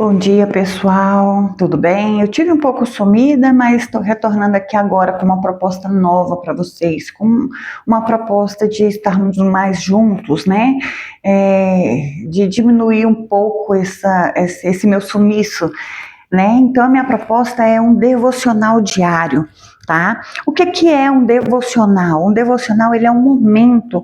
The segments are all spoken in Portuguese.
Bom dia, pessoal. Tudo bem? Eu tive um pouco sumida, mas estou retornando aqui agora com uma proposta nova para vocês, com uma proposta de estarmos mais juntos, né? De diminuir um pouco esse meu sumiço, né? Então, a minha proposta é um devocional diário, tá? O que é um devocional? Um devocional, ele é um momento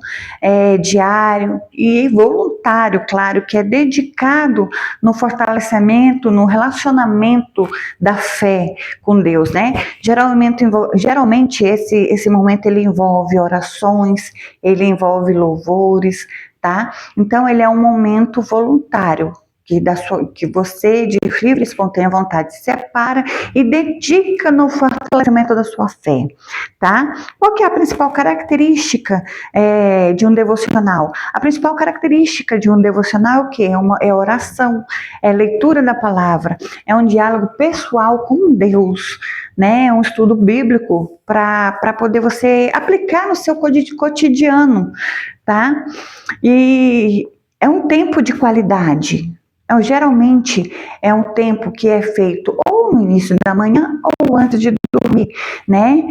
diário e voluntário, claro, que é dedicado no fortalecimento, no relacionamento da fé com Deus, né? Geralmente esse momento ele envolve orações, ele envolve louvores, tá? Então, ele é um momento voluntário, que você, de livre e espontânea vontade, se separa e dedica no fortalecimento da sua fé, tá? Qual que é a principal característica de um devocional? A principal característica de um devocional é o quê? É oração, é leitura da palavra, é um diálogo pessoal com Deus, né? É um estudo bíblico para poder você aplicar no seu cotidiano, tá? E é um tempo de qualidade. Então, geralmente é um tempo que é feito ou no início da manhã ou antes de dormir, né?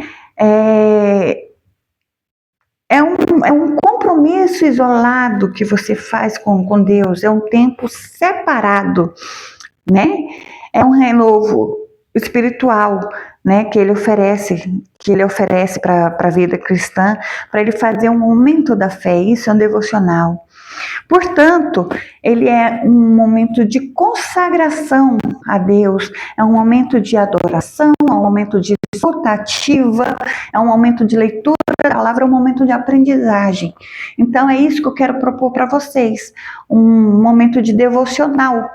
É um compromisso isolado que você faz com Deus, é um tempo separado, né? É um renovo espiritual, né, que ele oferece para a vida cristã, para ele fazer um aumento da fé. Isso é um devocional. Portanto, ele é um momento de consagração a Deus, é um momento de adoração, é um momento de escutativa, é um momento de leitura da palavra, é um momento de aprendizagem. Então, é isso que eu quero propor para vocês, um momento de devocional,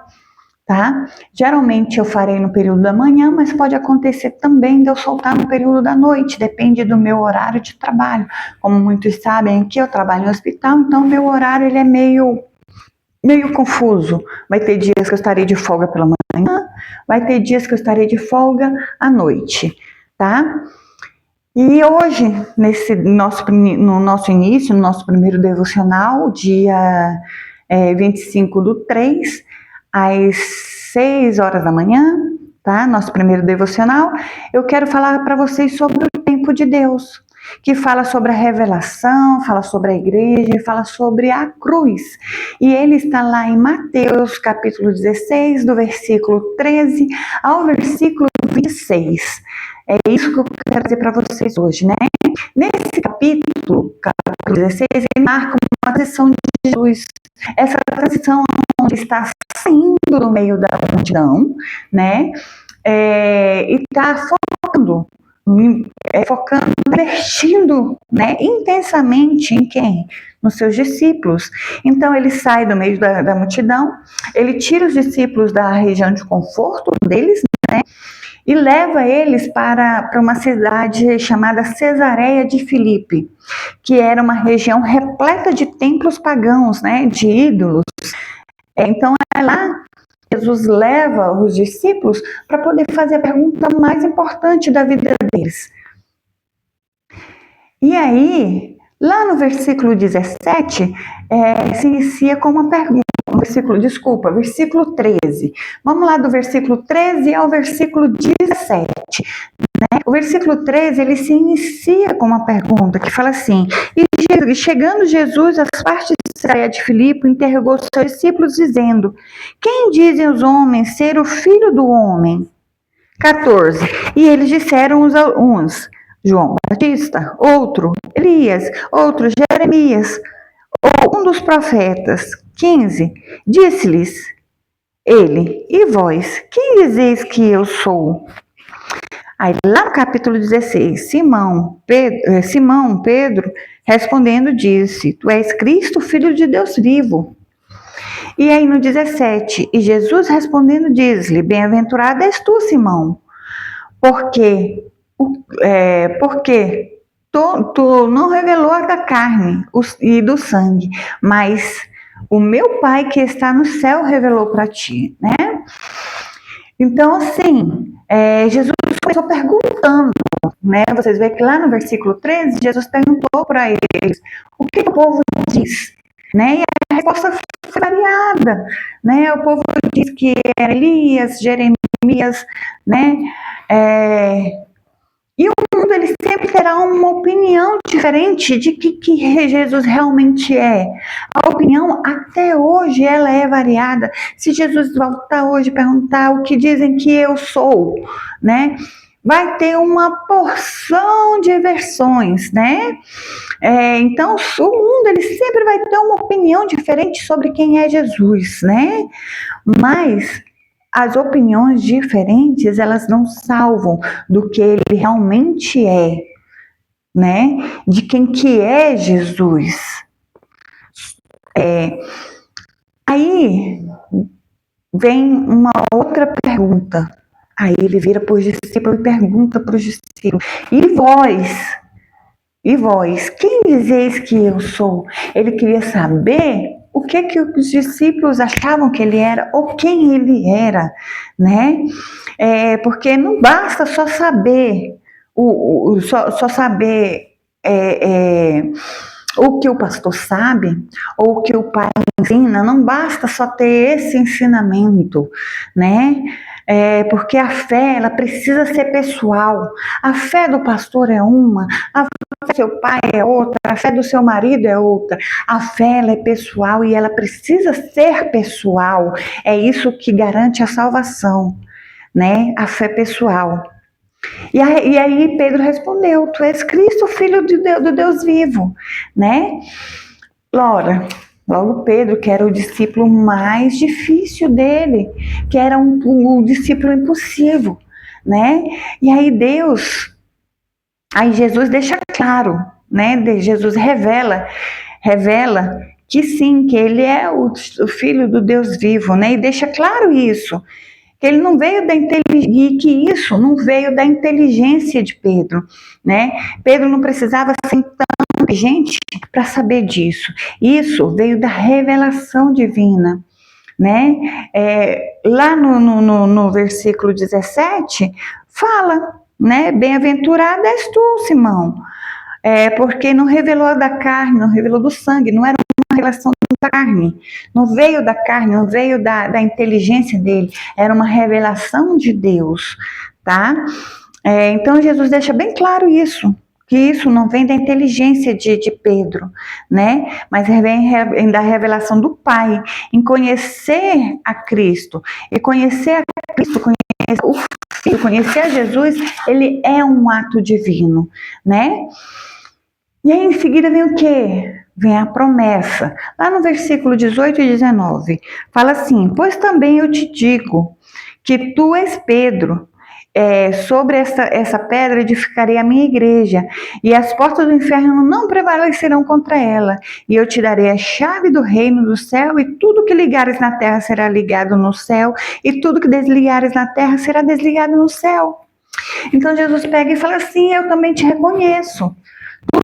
tá? Geralmente eu farei no período da manhã, mas pode acontecer também de eu soltar no período da noite, depende do meu horário de trabalho. Como muitos sabem, aqui eu trabalho no hospital, então meu horário ele é meio confuso. Vai ter dias que eu estarei de folga pela manhã, vai ter dias que eu estarei de folga à noite, tá? E hoje, no nosso início, no nosso primeiro devocional, dia 25/3, às 6 horas da manhã, tá? Nosso primeiro devocional, eu quero falar para vocês sobre o tempo de Deus, que fala sobre a revelação, fala sobre a igreja, fala sobre a cruz. E ele está lá em Mateus, capítulo 16, do versículo 13 ao versículo 26. É isso que eu quero dizer para vocês hoje, né? Nesse capítulo 16, ele marca uma transição de Jesus. Essa transição onde ele está saindo do meio da multidão, né? E está investindo, né, intensamente em quem? Nos seus discípulos. Então ele sai do meio da multidão, ele tira os discípulos da região de conforto deles, né? E leva eles para uma cidade chamada Cesareia de Filipe, que era uma região repleta de templos pagãos, né, de ídolos. Então é lá que Jesus leva os discípulos para poder fazer a pergunta mais importante da vida deles. E aí, lá no versículo 17, se inicia com uma pergunta. Versículo 13. Vamos lá do versículo 13 ao versículo 17. Né? O versículo 13, ele se inicia com uma pergunta que fala assim: E chegando Jesus às partes de Cesareia de Filipe, interrogou seus discípulos, dizendo: Quem dizem os homens ser o filho do homem? 14. E eles disseram uns: João Batista, outro Elias, outro Jeremias, ou um dos profetas. 15. Disse-lhes ele: E vós, quem dizeis que eu sou? Aí lá no capítulo 16, Simão Pedro respondendo disse: Tu és Cristo, filho de Deus vivo. E aí no 17, e Jesus respondendo diz-lhe: Bem-aventurado és tu, Simão, porque tu não revelou a da carne e do sangue, mas o meu Pai que está no céu revelou para ti, né? Então, assim, Jesus começou perguntando, né? Vocês veem que lá no versículo 13, Jesus perguntou para eles: o que o povo diz? Né? E a resposta foi variada, né? O povo diz que era Elias, Jeremias, né? E o mundo ele sempre terá uma opinião diferente de que Jesus realmente é. A opinião até hoje ela é variada. Se Jesus voltar hoje e perguntar o que dizem que eu sou, né? Vai ter uma porção de versões, né? Então o mundo ele sempre vai ter uma opinião diferente sobre quem é Jesus, né? Mas as opiniões diferentes, elas não salvam do que ele realmente é, né? De quem que é Jesus. Aí vem uma outra pergunta. Aí ele vira para os discípulos e pergunta para os discípulos: E vós? E vós? Quem dizeis que eu sou? Ele queria saber o que os discípulos achavam que ele era ou quem ele era, né? Porque não basta só saber só saber o que o pastor sabe ou o que o pai ensina, não basta só ter esse ensinamento, né? Porque a fé, ela precisa ser pessoal. A fé do pastor é uma, a fé do seu pai é outra, a fé do seu marido é outra. A fé, ela é pessoal e ela precisa ser pessoal. É isso que garante a salvação, né? A fé pessoal. E aí Pedro respondeu: Tu és Cristo, filho do Deus vivo, né? Logo Pedro, que era o discípulo mais difícil dele, que era um discípulo impossível, né? E aí Jesus deixa claro, né? Jesus revela que sim, que ele é o filho do Deus vivo, né? E deixa claro isso. Que ele não veio da inteligência, e que isso não veio da inteligência de Pedro, né? Pedro não precisava ser tão inteligente para saber disso. Isso veio da revelação divina, né? Lá no versículo 17, fala, né? Bem-aventurado és tu, Simão, porque não revelou da carne, não revelou do sangue, não era uma relação da carne, não veio da carne, não veio da inteligência dele, era uma revelação de Deus, tá? Então Jesus deixa bem claro isso, que isso não vem da inteligência de Pedro, né? Mas vem da revelação do Pai, em conhecer a Cristo, e conhecer a Cristo, conhecer o Filho, conhecer a Jesus, ele é um ato divino, né? E aí em seguida vem o quê? Vem a promessa. Lá no versículo 18 e 19, fala assim: Pois também eu te digo que tu és Pedro, sobre essa pedra edificarei a minha igreja, e as portas do inferno não prevalecerão contra ela. E eu te darei a chave do reino do céu, e tudo que ligares na terra será ligado no céu, e tudo que desligares na terra será desligado no céu. Então Jesus pega e fala assim: eu também te reconheço. Tu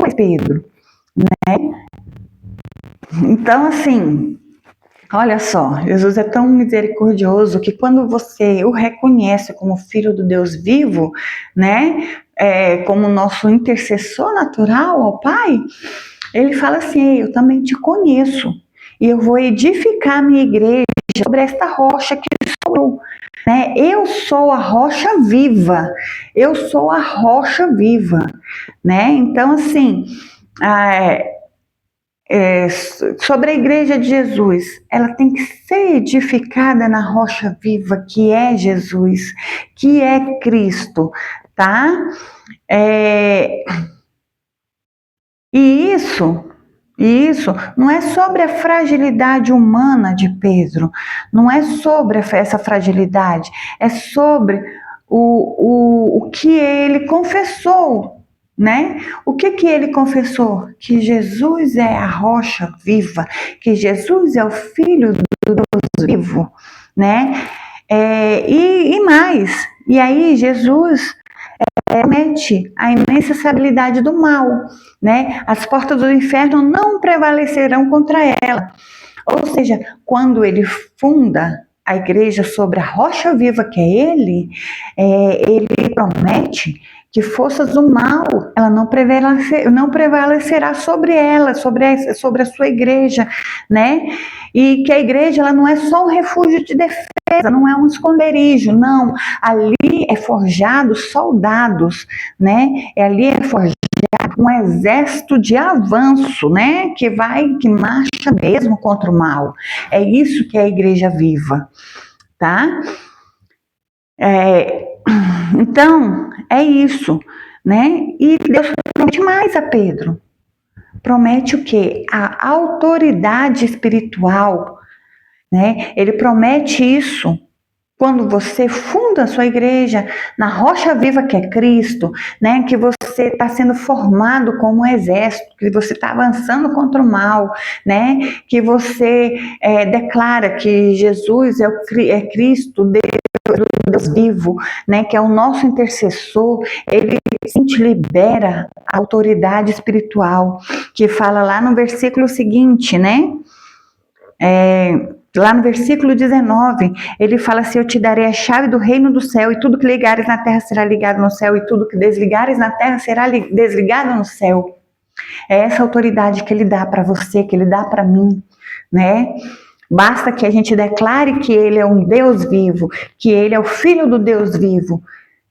és Pedro, né? Então, assim, olha só, Jesus é tão misericordioso que quando você o reconhece como filho do Deus vivo, né? Como nosso intercessor natural ao Pai, ele fala assim: eu também te conheço e eu vou edificar minha igreja sobre esta rocha que sou eu. Né? Eu sou a rocha viva, eu sou a rocha viva, né? Então, assim, sobre a igreja de Jesus, ela tem que ser edificada na rocha viva, que é Jesus, que é Cristo, tá? E isso não é sobre a fragilidade humana de Pedro, não é sobre essa fragilidade, é sobre o que ele confessou, né? O que ele confessou? Que Jesus é a rocha viva, que Jesus é o Filho do Deus vivo, né? E mais, e aí Jesus promete a inexcessibilidade do mal, né? As portas do inferno não prevalecerão contra ela. Ou seja, quando ele funda a igreja sobre a rocha viva que é ele promete que forças do mal, ela não prevalecerá sobre ela, sobre a sua igreja, né? E que a igreja, ela não é só um refúgio de defesa, não é um esconderijo, não. Ali é forjado soldados, né? Ali é forjado um exército de avanço, né? Que marcha mesmo contra o mal. É isso que é a igreja viva, tá? Então, é isso, né? E Deus promete mais a Pedro. Promete o quê? A autoridade espiritual, né? Ele promete isso quando você funda a sua igreja na rocha viva que é Cristo, né? Que você está sendo formado como um exército, que você está avançando contra o mal, né? Que você declara que Jesus é Cristo, Deus vivo, né, que é o nosso intercessor. Ele te libera a autoridade espiritual, que fala lá no versículo seguinte, né? Lá no versículo 19, ele fala assim: eu te darei a chave do reino do céu, e tudo que ligares na terra será ligado no céu, e tudo que desligares na terra será desligado no céu. É essa autoridade que ele dá para você, que ele dá para mim, né? Basta que a gente declare que ele é um Deus vivo, que ele é o Filho do Deus vivo,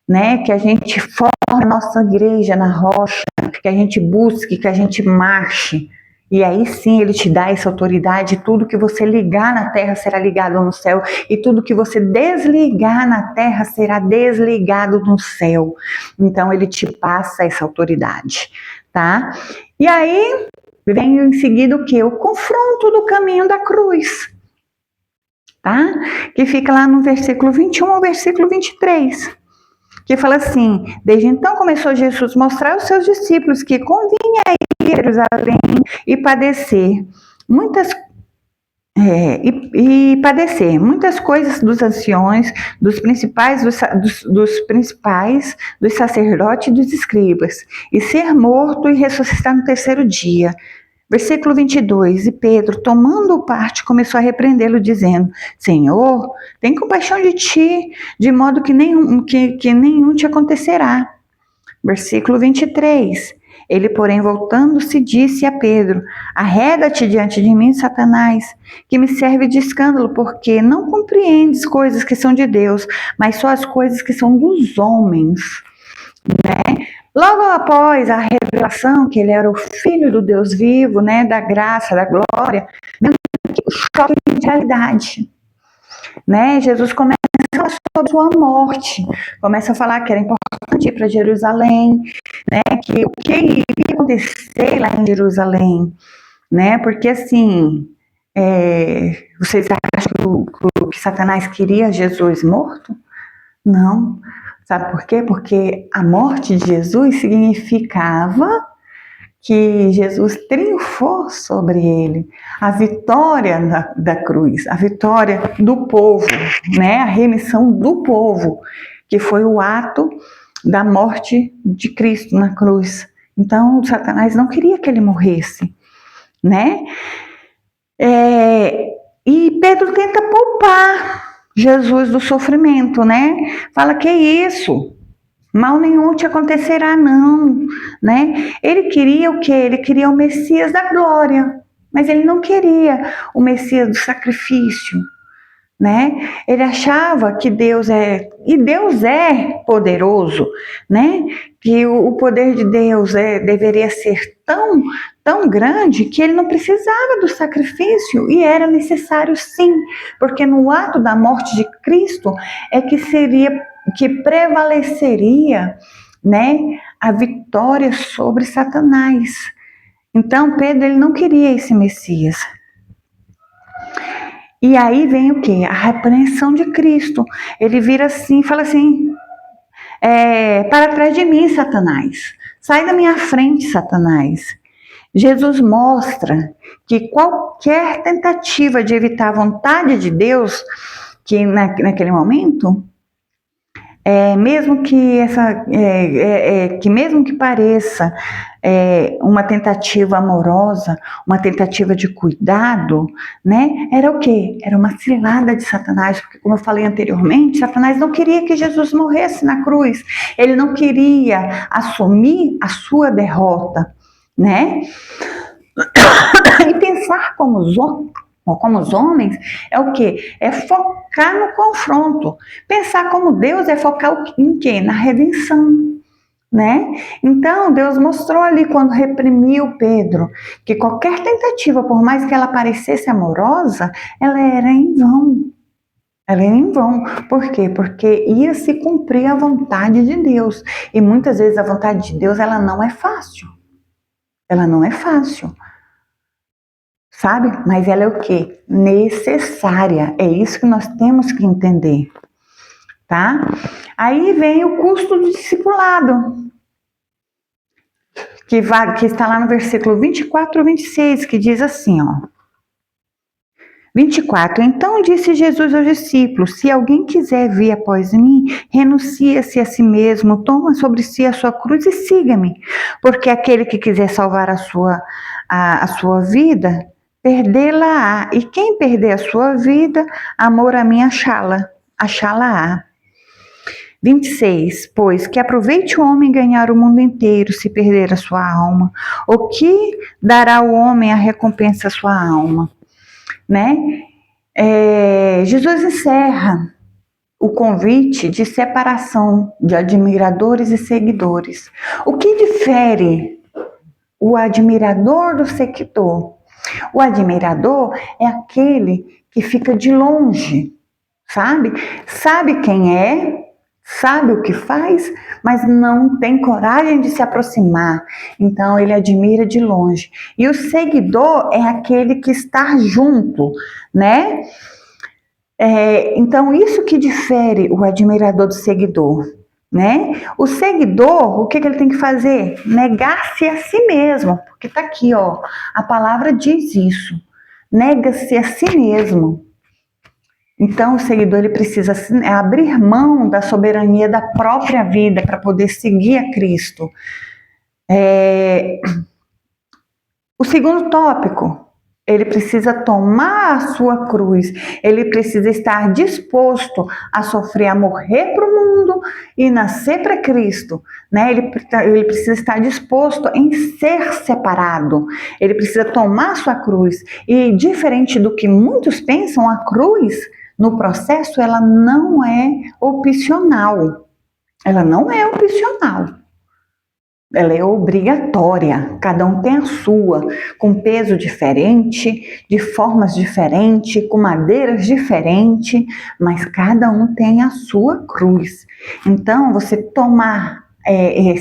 né? Que a gente forme a nossa igreja na rocha, que a gente busque, que a gente marche. E aí sim ele te dá essa autoridade. Tudo que você ligar na terra será ligado no céu, e tudo que você desligar na terra será desligado no céu. Então ele te passa essa autoridade, tá? E aí vem em seguida o quê? O confronto do caminho da cruz, tá? Que fica lá no versículo 21 ao versículo 23, que fala assim: desde então começou Jesus a mostrar aos seus discípulos que convinha ir a Jerusalém e padecer muitas coisas dos anciões, dos principais, dos sacerdotes e dos escribas, e ser morto e ressuscitar no terceiro dia. Versículo 22, e Pedro, tomando parte, começou a repreendê-lo, dizendo: Senhor, tem compaixão de ti, de modo que nenhum te acontecerá. Versículo 23, ele, porém, voltando-se, disse a Pedro: arreda-te diante de mim, Satanás, que me serve de escândalo, porque não compreendes coisas que são de Deus, mas só as coisas que são dos homens, né? Logo após a revelação que ele era o Filho do Deus vivo, né, da graça, da glória, o choque de realidade, né? Jesus começa a falar sobre sua morte, começa a falar que era importante ir para Jerusalém, né, que o que iria acontecer lá em Jerusalém, né? Porque assim, vocês acham que Satanás queria Jesus morto? Não. Sabe por quê? Porque a morte de Jesus significava que Jesus triunfou sobre ele, a vitória da cruz, a vitória do povo, né? A remissão do povo, que foi o ato da morte de Cristo na cruz. Então, Satanás não queria que ele morresse, né? E Pedro tenta poupar Jesus do sofrimento, né? Fala: que isso? Mal nenhum te acontecerá, não, né? Ele queria o quê? Ele queria o Messias da glória, mas ele não queria o Messias do sacrifício, né? Ele achava que Deus é poderoso, né? Que o poder de Deus deveria ser tão grande que ele não precisava do sacrifício, e era necessário sim, porque no ato da morte de Cristo é que prevaleceria, né, a vitória sobre Satanás. Então Pedro, ele não queria esse Messias. E aí vem o quê? A repreensão de Cristo. Ele vira assim, fala assim: para trás de mim, Satanás. Sai da minha frente, Satanás. Jesus mostra que qualquer tentativa de evitar a vontade de Deus, que naquele momento Mesmo que mesmo que pareça uma tentativa amorosa, uma tentativa de cuidado, né? Era o quê? Era uma cilada de Satanás, porque como eu falei anteriormente, Satanás não queria que Jesus morresse na cruz. Ele não queria assumir a sua derrota, né? E pensar como os homens é o quê? É focar no confronto. Pensar como Deus é focar em quê? Na redenção, né? Então Deus mostrou ali quando reprimiu Pedro que qualquer tentativa, por mais que ela parecesse amorosa, ela era em vão. Ela era em vão. Por quê? Porque ia se cumprir a vontade de Deus. E muitas vezes a vontade de Deus, ela não é fácil. Ela não é fácil. Sabe? Mas ela é o quê? Necessária. É isso que nós temos que entender, tá? Aí vem o custo do discipulado, que está lá no versículo 24 e 26, que diz assim, ó. 24. Então disse Jesus aos discípulos: se alguém quiser vir após mim, renuncia-se a si mesmo, toma sobre si a sua cruz e siga-me. Porque aquele que quiser salvar a sua vida, perdê-la-á. E quem perder a sua vida, amor a mim achá-la-á. 26. Pois que aproveite o homem ganhar o mundo inteiro se perder a sua alma. O que dará o homem a recompensa à sua alma? Né? Jesus encerra o convite de separação de admiradores e seguidores. O que difere o admirador do seguidor? O admirador é aquele que fica de longe, sabe? Sabe quem é, sabe o que faz, mas não tem coragem de se aproximar. Então ele admira de longe. E o seguidor é aquele que está junto, né? Então isso que difere o admirador do seguidor, né? O seguidor, o que ele tem que fazer? Negar-se a si mesmo, porque tá aqui, ó, a palavra diz isso. Nega-se a si mesmo. Então, o seguidor ele precisa abrir mão da soberania da própria vida para poder seguir a Cristo. O segundo tópico, ele precisa tomar a sua cruz, ele precisa estar disposto a sofrer, a morrer para o mundo e nascer para Cristo, né? Ele precisa estar disposto em ser separado, ele precisa tomar a sua cruz. E diferente do que muitos pensam, a cruz no processo, ela não é opcional. Ela não é opcional. Ela é obrigatória. Cada um tem a sua, com peso diferente, de formas diferentes, com madeiras diferentes, mas cada um tem a sua cruz. Então, você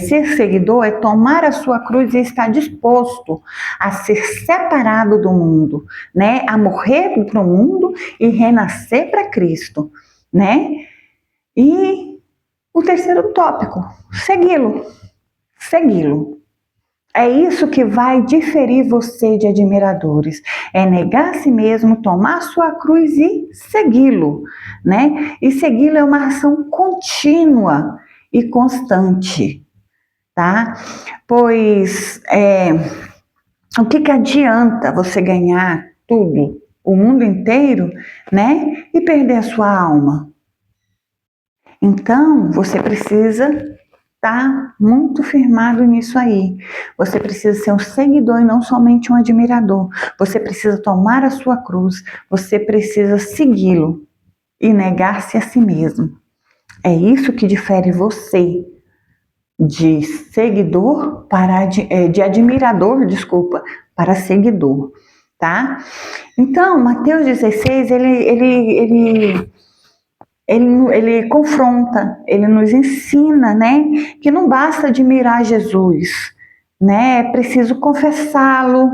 ser seguidor é tomar a sua cruz e estar disposto a ser separado do mundo, né? A morrer para o mundo e renascer para Cristo, né? E o terceiro tópico, segui-lo. Segui-lo. É isso que vai diferir você de admiradores. É negar a si mesmo, tomar a sua cruz e segui-lo, né? E segui-lo é uma ação contínua e constante, tá? Pois o que adianta você ganhar tudo, o mundo inteiro, né? E perder a sua alma? Então, você precisa estar muito firmado nisso aí. Você precisa ser um seguidor e não somente um admirador. Você precisa tomar a sua cruz, você precisa segui-lo e negar-se a si mesmo. É isso que difere você de seguidor de admirador, para seguidor, tá? Então, Mateus 16, ele confronta, ele nos ensina, né, que não basta admirar Jesus, né, é preciso confessá-lo,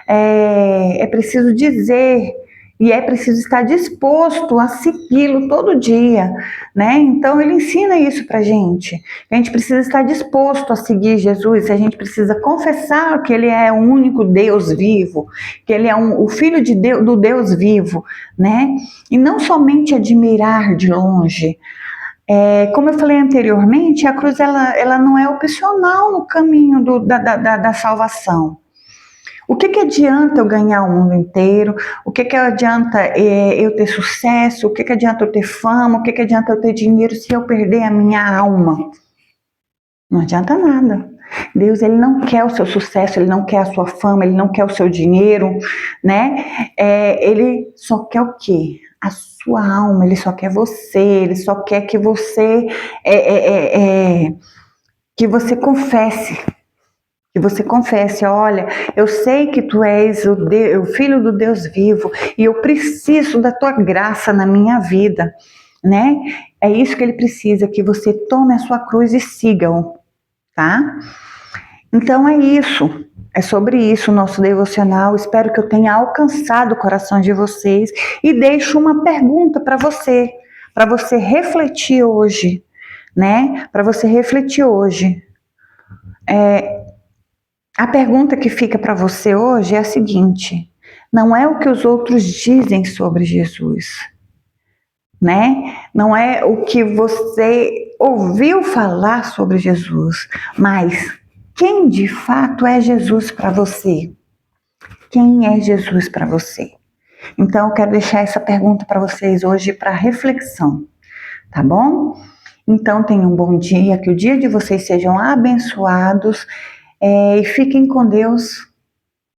é preciso dizer, e é preciso estar disposto a segui-lo todo dia, né? Então ele ensina isso pra gente. A gente precisa estar disposto a seguir Jesus, a gente precisa confessar que ele é o único Deus vivo, que ele é o Filho de Deus, do Deus vivo, né? E não somente admirar de longe. Como eu falei anteriormente, a cruz ela não é opcional no caminho da salvação. O que adianta eu ganhar o mundo inteiro? O que adianta eu ter sucesso? O que adianta eu ter fama? O que adianta eu ter dinheiro se eu perder a minha alma? Não adianta nada. Deus, ele não quer o seu sucesso, ele não quer a sua fama, ele não quer o seu dinheiro, né? Ele só quer o quê? A sua alma, ele só quer você, ele só quer que você confesse. Que você confesse, olha, eu sei que tu és o Filho do Deus vivo e eu preciso da tua graça na minha vida, né? É isso que ele precisa, que você tome a sua cruz e siga-o, tá? Então é isso, é sobre isso o nosso devocional. Espero que eu tenha alcançado o coração de vocês e deixo uma pergunta para você refletir hoje, né? Para você refletir hoje. A pergunta que fica para você hoje é a seguinte: não é o que os outros dizem sobre Jesus, né? Não é o que você ouviu falar sobre Jesus, mas quem de fato é Jesus para você? Quem é Jesus para você? Então, eu quero deixar essa pergunta para vocês hoje para reflexão, tá bom? Então, tenham um bom dia, que o dia de vocês sejam abençoados e fiquem com Deus.